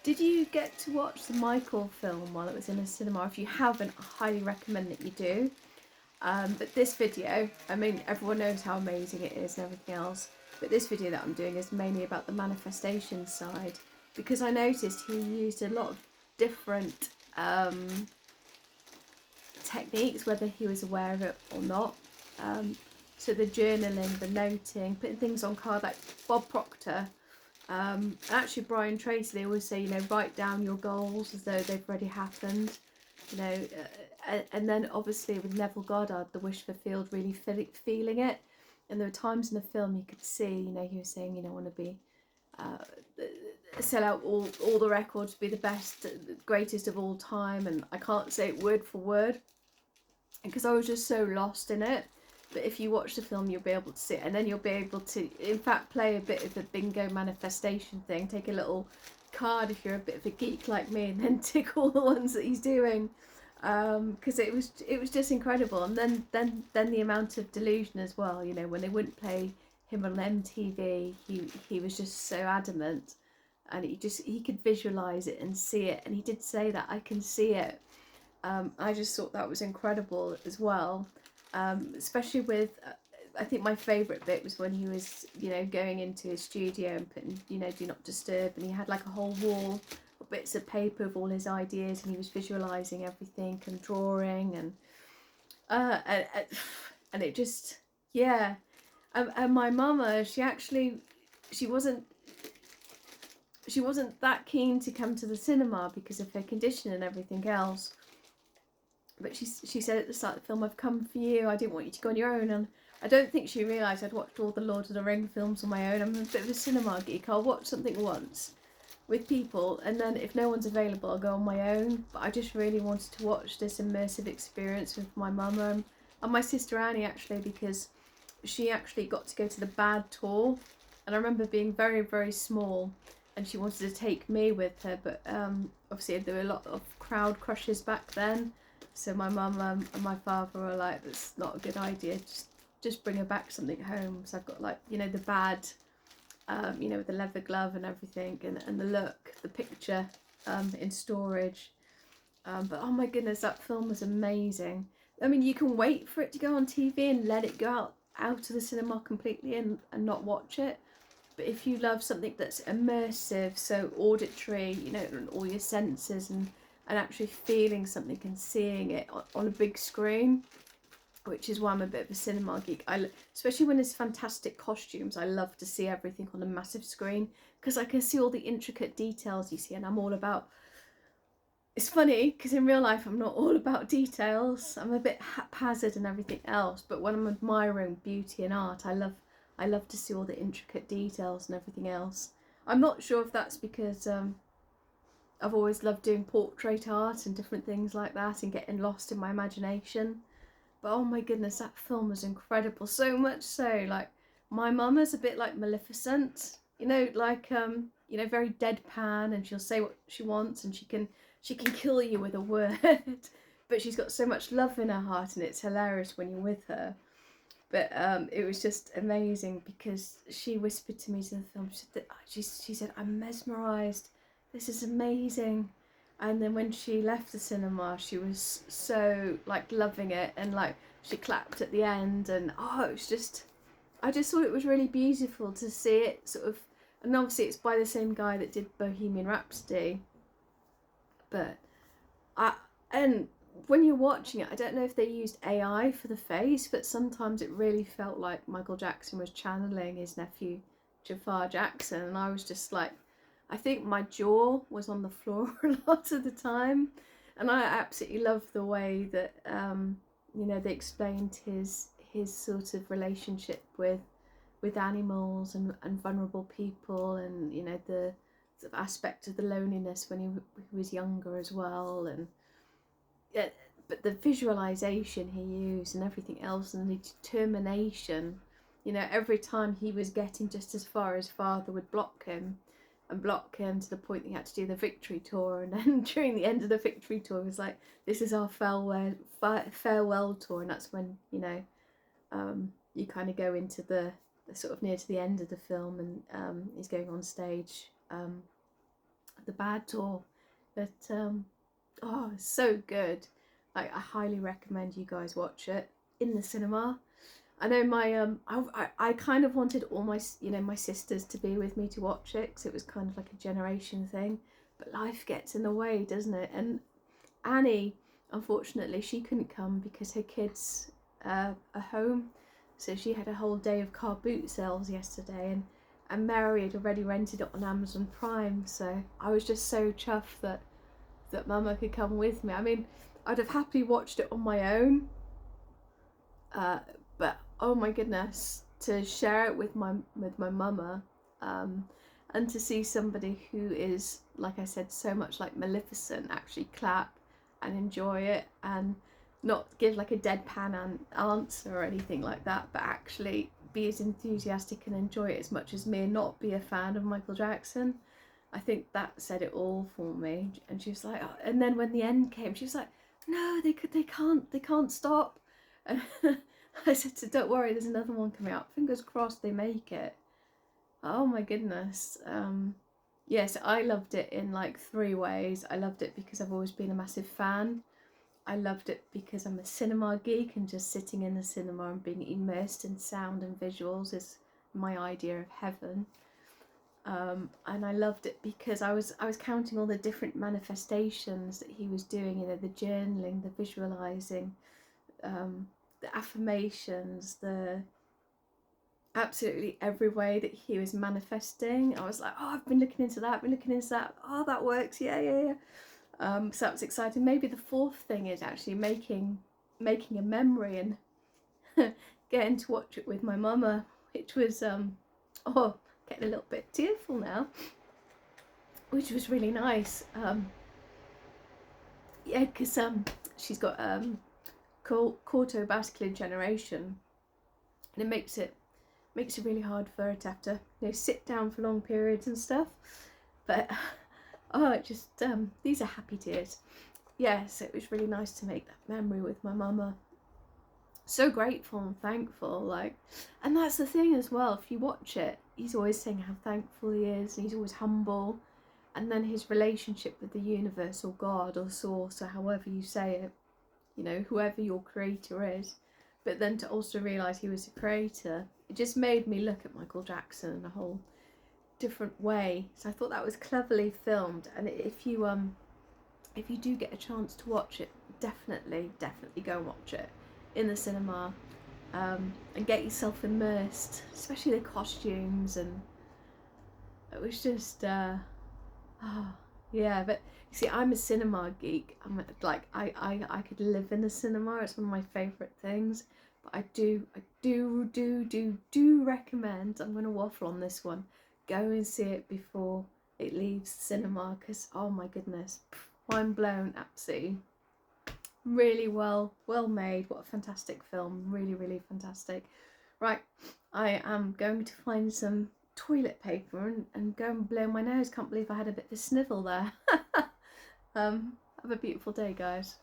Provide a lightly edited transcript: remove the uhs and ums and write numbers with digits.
Did you get to watch the Michael film while it was in a cinema? If you haven't, I highly recommend that you do. But this video, I mean, everyone knows how amazing it is and everything else, but this video that I'm doing is mainly about the manifestation side, because I noticed he used a lot of different techniques, whether he was aware of it or not. So the journaling, the noting, putting things on card, like Bob Proctor. Actually, Brian Tracy, they always say, you know, write down your goals as though they've already happened. You know, and then obviously with Neville Goddard, the wish fulfilled, really feeling it. And there were times in the film you could see, you know, he was saying, you know, I want to be sell out all the records, be the best, greatest of all time. And I can't say it word for word because I was just so lost in it. But if you watch the film, you'll be able to see it, and then you'll be able to, in fact, play a bit of the bingo manifestation thing. Take a little card if you're a bit of a geek like me, and then tick all the ones that he's doing, because it was just incredible. And then the amount of delusion as well. You know, when they wouldn't play him on MTV, he was just so adamant, and he could visualize it and see it. And he did say that, I can see it. I just thought that was incredible as well. Especially with, I think my favourite bit was when he was, you know, going into his studio and putting, you know, do not disturb, and he had like a whole wall of bits of paper of all his ideas, and he was visualising everything and drawing, and it just, yeah. And my mama, she wasn't that keen to come to the cinema because of her condition and everything else. But she said at the start of the film, I've come for you, I didn't want you to go on your own. And I don't think she realised I'd watched all the Lord of the Rings films on my own. I'm a bit of a cinema geek. I'll watch something once with people, and then if no one's available, I'll go on my own. But I just really wanted to watch this immersive experience with my mum and my sister Annie, actually, because she actually got to go to the Bad tour. And I remember being very, very small, and she wanted to take me with her. But obviously there were a lot of crowd crushes back then. So my mum and my father were like, that's not a good idea, just bring her back something home. So I've got, like, you know, the Bad, you know, with the leather glove and everything, and the look, the picture in storage. But oh my goodness, that film was amazing. I mean, you can wait for it to go on TV and let it go out of the cinema completely and not watch it. But if you love something that's immersive, so auditory, you know, all your senses, and actually feeling something and seeing it on a big screen, which is why I'm a bit of a cinema geek. Especially when there's fantastic costumes, I love to see everything on a massive screen because I can see all the intricate details, you see, and I'm all about... It's funny because in real life I'm not all about details. I'm a bit haphazard and everything else, but when I'm admiring beauty and art, I love to see all the intricate details and everything else. I'm not sure if that's because I've always loved doing portrait art and different things like that and getting lost in my imagination. But oh my goodness, that film was incredible. So much so, like, my mum is a bit like Maleficent, you know, like, you know, very deadpan, and she'll say what she wants, and she can kill you with a word. But she's got so much love in her heart, and it's hilarious when you're with her. But it was just amazing because she whispered to me to the film, she said, I'm mesmerised, this is amazing. And then when she left the cinema, she was so, like, loving it, and like she clapped at the end, and oh, it was just, I just thought it was really beautiful to see it sort of. And obviously it's by the same guy that did Bohemian Rhapsody, but and when you're watching it, I don't know if they used AI for the face, but sometimes it really felt like Michael Jackson was channeling his nephew Jafar Jackson, and I was just like, I think my jaw was on the floor a lot of the time. And I absolutely love the way that you know, they explained his sort of relationship with animals and vulnerable people, and you know, the sort of aspect of the loneliness when he was younger as well. And yeah, but the visualization he used and everything else, and the determination, you know, every time he was getting just as far as father would block him to the point that he had to do the victory tour. And then during the end of the victory tour, it was like, this is our farewell tour. And that's when, you know, you kind of go into the sort of near to the end of the film, and he's going on stage the bad tour. But oh, it's so good. Like, I highly recommend you guys watch it in the cinema. I know my I kind of wanted all my, you know, my sisters to be with me to watch it, because it was kind of like a generation thing, but life gets in the way, doesn't it? And Annie, unfortunately, she couldn't come because her kids are home, so she had a whole day of car boot sales yesterday, and Mary had already rented it on Amazon Prime, so I was just so chuffed that Mama could come with me. I mean, I'd have happily watched it on my own, but oh my goodness, to share it with my mama, and to see somebody who is, like I said, so much like Maleficent actually clap and enjoy it, and not give like a deadpan answer or anything like that, but actually be as enthusiastic and enjoy it as much as me, and not be a fan of Michael Jackson. I think that said it all for me. And she was like, oh, and then when the end came, she was like, no, they can't stop. And I said to her, don't worry, there's another one coming out. Fingers crossed they make it. Oh my goodness. Yes, I loved it in like 3 ways. I loved it because I've always been a massive fan. I loved it because I'm a cinema geek, and just sitting in the cinema and being immersed in sound and visuals is my idea of heaven. And I loved it because I was counting all the different manifestations that he was doing, you know, the journaling, the visualizing, the affirmations, the absolutely every way that he was manifesting. I was like, oh, I've been looking into that, oh, that works, yeah. So that was exciting. Maybe the 4th thing is actually making a memory and getting to watch it with my mama, which was getting a little bit tearful now, which was really nice. Yeah, because she's got cortobascular degeneration, and it makes it really hard for her to have to, you know, sit down for long periods and stuff. But oh, it just these are happy tears. Yeah, so it was really nice to make that memory with my mama. So grateful and thankful, like, and that's the thing as well. If you watch it, he's always saying how thankful he is, and he's always humble. And then his relationship with the universe, or God, or source, or however you say it, you know, whoever your creator is. But then to also realise he was a creator, it just made me look at Michael Jackson in a whole different way. So I thought that was cleverly filmed. And if you do get a chance to watch it, definitely go and watch it in the cinema, and get yourself immersed, especially the costumes. And it was just yeah. But you see, I'm a cinema geek. I'm like, I could live in the cinema. It's one of my favourite things. But I do recommend, I'm going to waffle on this one, go and see it before it leaves the cinema, because oh my goodness, mind blown. Absolutely really well made. What a fantastic film. Really fantastic. Right, I am going to find some toilet paper and go and blow my nose. Can't believe I had a bit of a snivel there. Have a beautiful day, guys.